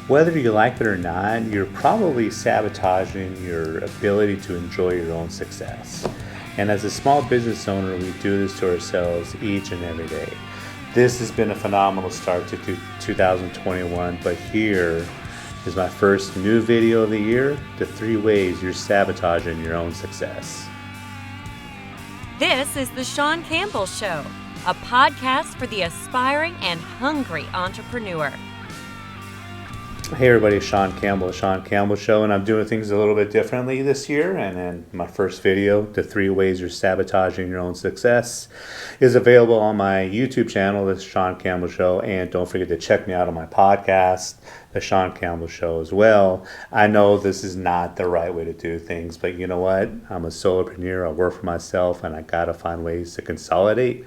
Whether you like it or not, you're probably sabotaging your ability to enjoy your own success. And as a small business owner, we do this to ourselves each and every day. This has been a phenomenal start to 2021, but here is my first new video of the year, the 3 ways you're sabotaging your own success. This is The Sean Campbell Show, a podcast for the aspiring and hungry entrepreneur. Hey everybody, Sean Campbell, The Sean Campbell Show, and I'm doing things a little bit differently this year. And then my first video, the 3 ways you're sabotaging your own success, is available on my YouTube channel, The Sean Campbell Show. And don't forget to check me out on my podcast, The Sean Campbell Show, as well. I know this is not the right way to do things, but you know what? I'm a solopreneur, I work for myself, and I gotta find ways to consolidate.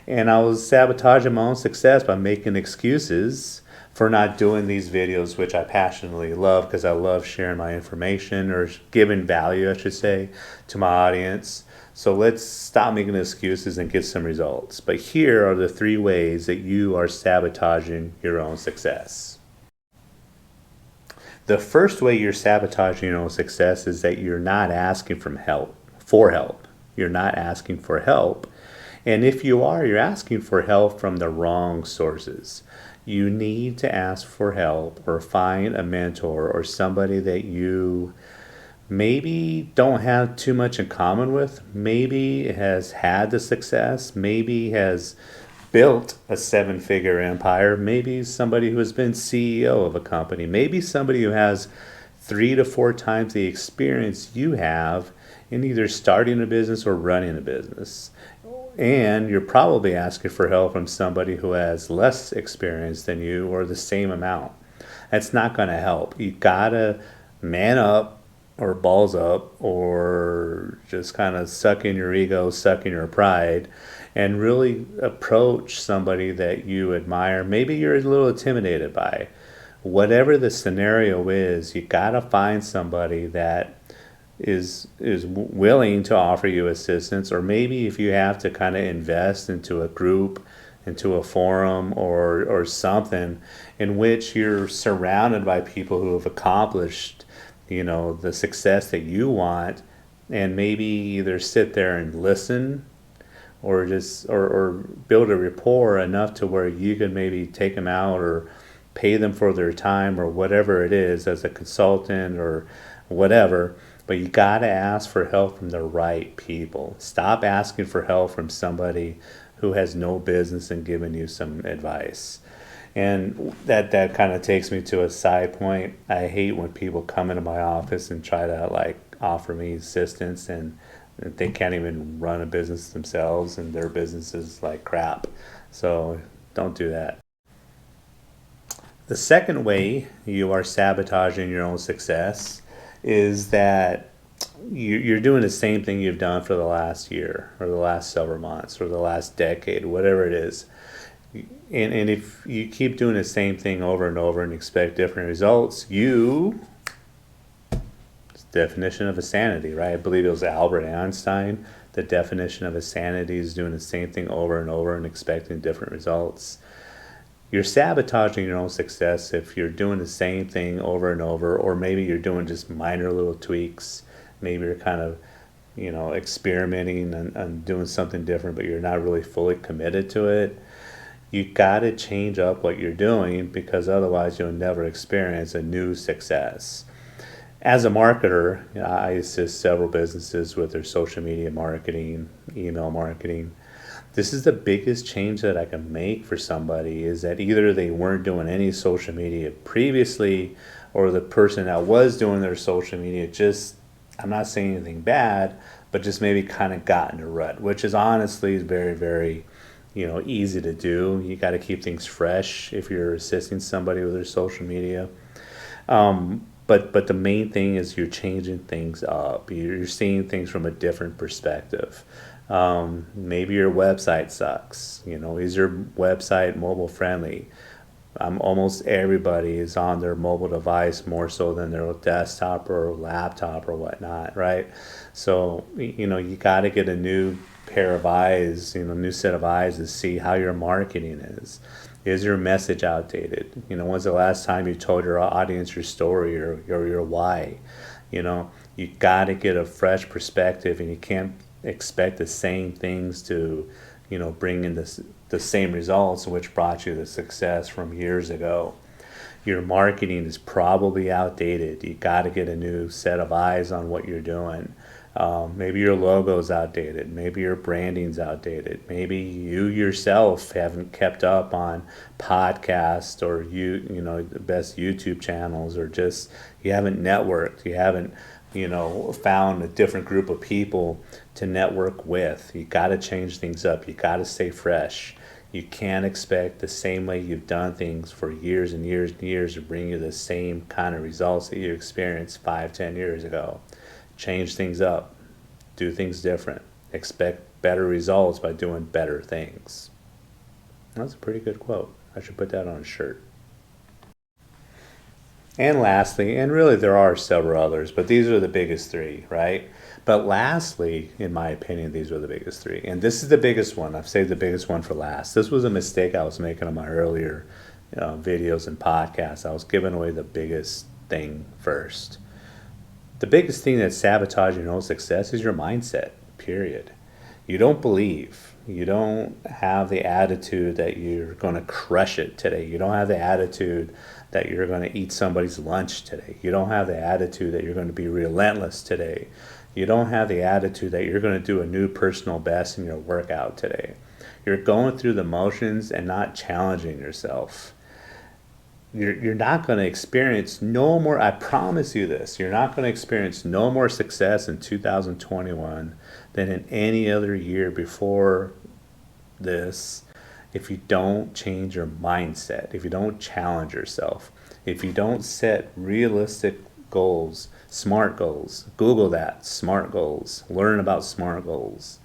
And I was sabotaging my own success by making excuses for not doing these videos, which I passionately love because I love sharing my information, or giving value, I should say, to my audience. So let's stop making excuses and get some results. But here are the 3 ways that you are sabotaging your own success. The first way you're sabotaging your own success is that you're not asking for help. You're not asking for help. And if you are, you're asking for help from the wrong sources. You need to ask for help or find a mentor or somebody that you maybe don't have too much in common with, maybe has had the success, maybe has built a 7-figure empire, maybe somebody who has been CEO of a company, maybe somebody who has 3 to 4 times the experience you have in either starting a business or running a business. And you're probably asking for help from somebody who has less experience than you or the same amount. That's not going to help. You gotta man up or balls up, or just kind of suck in your ego, suck in your pride, and really approach somebody that you admire. Maybe you're a little intimidated by. Whatever the scenario is, you gotta find somebody that is willing to offer you assistance. Or maybe if you have to kind of invest into a group, into a forum, or something in which you're surrounded by people who have accomplished the success that you want, and maybe either sit there and listen, or just or build a rapport enough to where you can maybe take them out or pay them for their time or whatever it is, as a consultant or whatever. But you got to ask for help from the right people. Stop asking for help from somebody who has no business in giving you some advice. And that kind of takes me to a side point. I hate when people come into my office and try to offer me assistance, and they can't even run a business themselves, and their business is like crap. So don't do that. The second way you are sabotaging your own success is that you're doing the same thing you've done for the last year or the last several months or the last decade, whatever it is. And if you keep doing the same thing over and over and expect different results, it's the definition of insanity, right? I believe it was Albert Einstein. The definition of insanity is doing the same thing over and over and expecting different results. You're sabotaging your own success if you're doing the same thing over and over, or maybe you're doing just minor little tweaks. Maybe you're kind of, experimenting and doing something different, but you're not really fully committed to it. You got to change up what you're doing, because otherwise you'll never experience a new success. As a marketer, I assist several businesses with their social media marketing, email marketing. This is the biggest change that I can make for somebody, is that either they weren't doing any social media previously, or the person that was doing their social media just, I'm not saying anything bad, but just maybe kind of got in a rut, which is honestly very, very, easy to do. You got to keep things fresh if you're assisting somebody with their social media. But the main thing is you're changing things up. You're seeing things from a different perspective. Maybe your website sucks. Is your website mobile friendly? Almost everybody is on their mobile device more so than their desktop or laptop or whatnot, right? So you got to get a new pair of eyes, new set of eyes to see how your marketing is. Is your message outdated? When's the last time you told your audience your story or your why? You got to get a fresh perspective, and you can't expect the same things to, bring in the same results which brought you the success from years ago. Your marketing is probably outdated. You got to get a new set of eyes on what you're doing. Maybe your logo's outdated. Maybe your branding's outdated. Maybe you yourself haven't kept up on podcasts or the best YouTube channels, or just you haven't networked. You haven't found a different group of people to network with. You got to change things up. You got to stay fresh. You can't expect the same way you've done things for years and years and years to bring you the same kind of results that you experienced 5-10 years ago. Change things up. Do things different. Expect better results by doing better things. That's a pretty good quote. I should put that on a shirt. And lastly, and really there are several others, but these are the biggest three, right? But lastly, in my opinion, these are the biggest three. And this is the biggest one. I've saved the biggest one for last. This was a mistake I was making on my earlier videos and podcasts. I was giving away the biggest thing first. The biggest thing that's sabotaging your own success is your mindset, period. You don't believe. You don't have the attitude that you're going to crush it today. You don't have the attitude that you're going to eat somebody's lunch today. You don't have the attitude that you're going to be relentless today. You don't have the attitude that you're going to do a new personal best in your workout today. You're going through the motions and not challenging yourself. You're not going to experience no more, I promise you this, you're not going to experience no more success in 2021 than in any other year before this if you don't change your mindset, if you don't challenge yourself, if you don't set realistic goals, SMART goals. Google that, SMART goals. Learn about SMART goals.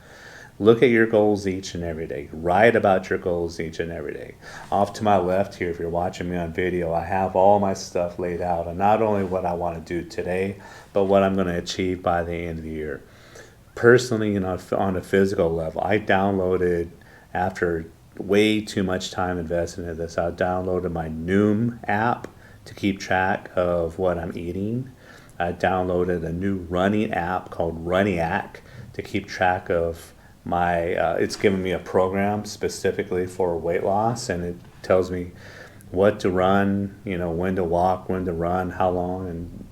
Look at your goals each and every day. Write about your goals each and every day. Off to my left here, if you're watching me on video, I have all my stuff laid out, and not only what I want to do today, but what I'm going to achieve by the end of the year. Personally, on a physical level, I downloaded, after way too much time invested in this, I downloaded my Noom app to keep track of what I'm eating. I downloaded a new running app called Runniac to keep track of my it's given me a program specifically for weight loss, and it tells me what to run, when to walk, when to run, how long, and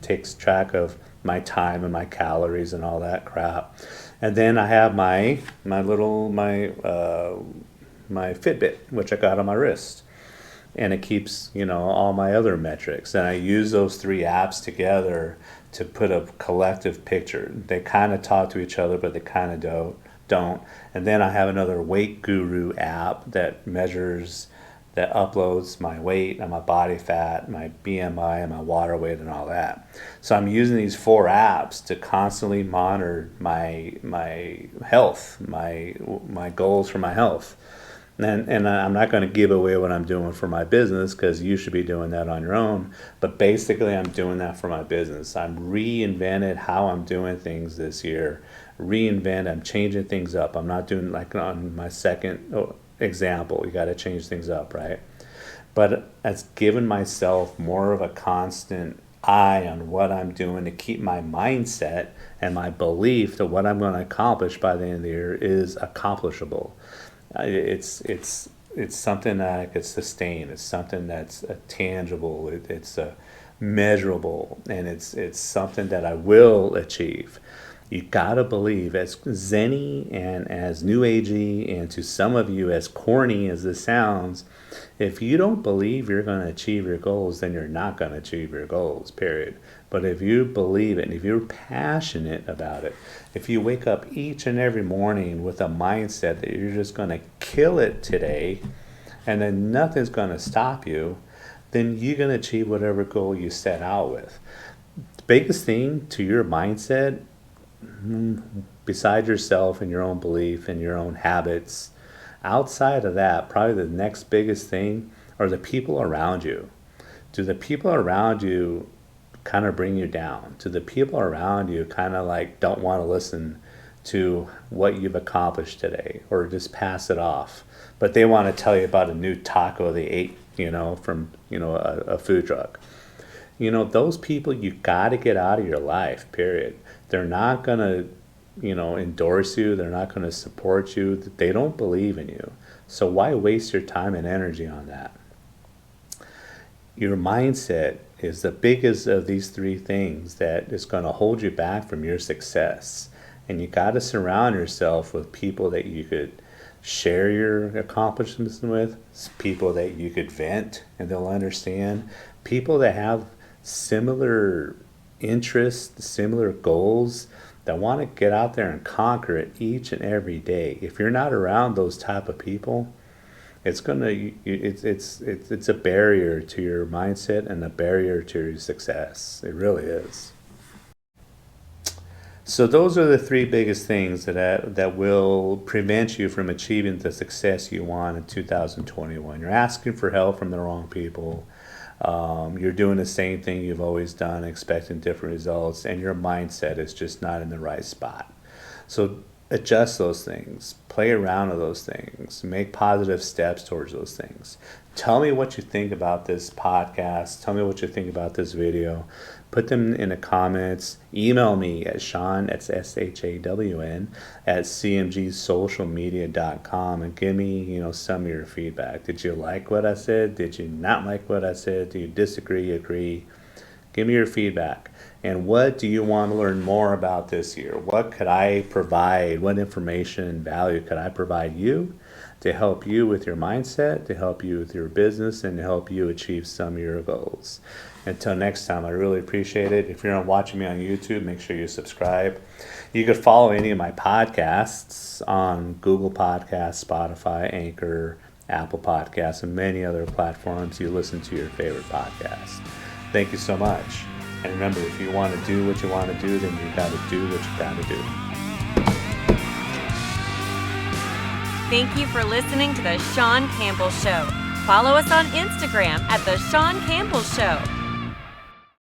takes track of my time and my calories and all that crap. And then I have my Fitbit, which I got on my wrist, and it keeps all my other metrics, and I use those three apps together to put a collective picture. They kind of talk to each other, but they kind of don't. And then I have another Weight Guru app that uploads my weight and my body fat, my BMI and my water weight and all that. So I'm using these 4 apps to constantly monitor my health, my goals for my health. And I'm not going to give away what I'm doing for my business, because you should be doing that on your own. But basically, I'm doing that for my business. I'm reinvented how I'm doing things this year. I'm changing things up. I'm not doing like on my second example. You got to change things up, right? But it's given myself more of a constant eye on what I'm doing to keep my mindset and my belief that what I'm going to accomplish by the end of the year is accomplishable. It's something that I could sustain. It's something that's tangible. It's measurable, and it's something that I will achieve. You gotta believe, as zenny and as new agey, and to some of you as corny as this sounds, if you don't believe you're going to achieve your goals, then you're not going to achieve your goals, period. But if you believe it, and if you're passionate about it, if you wake up each and every morning with a mindset that you're just going to kill it today, and then nothing's going to stop you, then you're going to achieve whatever goal you set out with. The biggest thing to your mindset, besides yourself and your own belief and your own habits, outside of that, probably the next biggest thing are the people around you. Do the people around you kind of bring you down? Do the people around you kind of like don't want to listen to what you've accomplished today, or just pass it off. But they want to tell you about a new taco they ate, from, a food truck. Those people, you got to get out of your life, period. They're not going to, endorse you. They're not going to support you. They don't believe in you. So why waste your time and energy on that? Your mindset is the biggest of these three things that is going to hold you back from your success. And you got to surround yourself with people that you could share your accomplishments with, people that you could vent and they'll understand, people that have similar interests, similar goals, that want to get out there and conquer it each and every day. If you're not around those type of people, it's a barrier to your mindset and a barrier to your success. It really is. So those are the three biggest things that will prevent you from achieving the success you want in 2021. You're asking for help from the wrong people. You're doing the same thing you've always done, expecting different results, and your mindset is just not in the right spot. So adjust those things, play around with those things, make positive steps towards those things. Tell me what you think about this podcast. Tell me what you think about this video. Put them in the comments. Email me at Sean, that's SHAWN, at cmgsocialmedia.com, and give me, some of your feedback. Did you like what I said? Did you not like what I said? Do you disagree, agree? Give me your feedback. And what do you want to learn more about this year? What could I provide? What information and value could I provide you to help you with your mindset, to help you with your business, and to help you achieve some of your goals? Until next time, I really appreciate it. If you're not watching me on YouTube, make sure you subscribe. You could follow any of my podcasts on Google Podcasts, Spotify, Anchor, Apple Podcasts, and many other platforms you listen to your favorite podcasts. Thank you so much. And remember, if you want to do what you want to do, then you got to do what you got to do. Thank you for listening to The Sean Campbell Show. Follow us on Instagram at The Sean Campbell Show.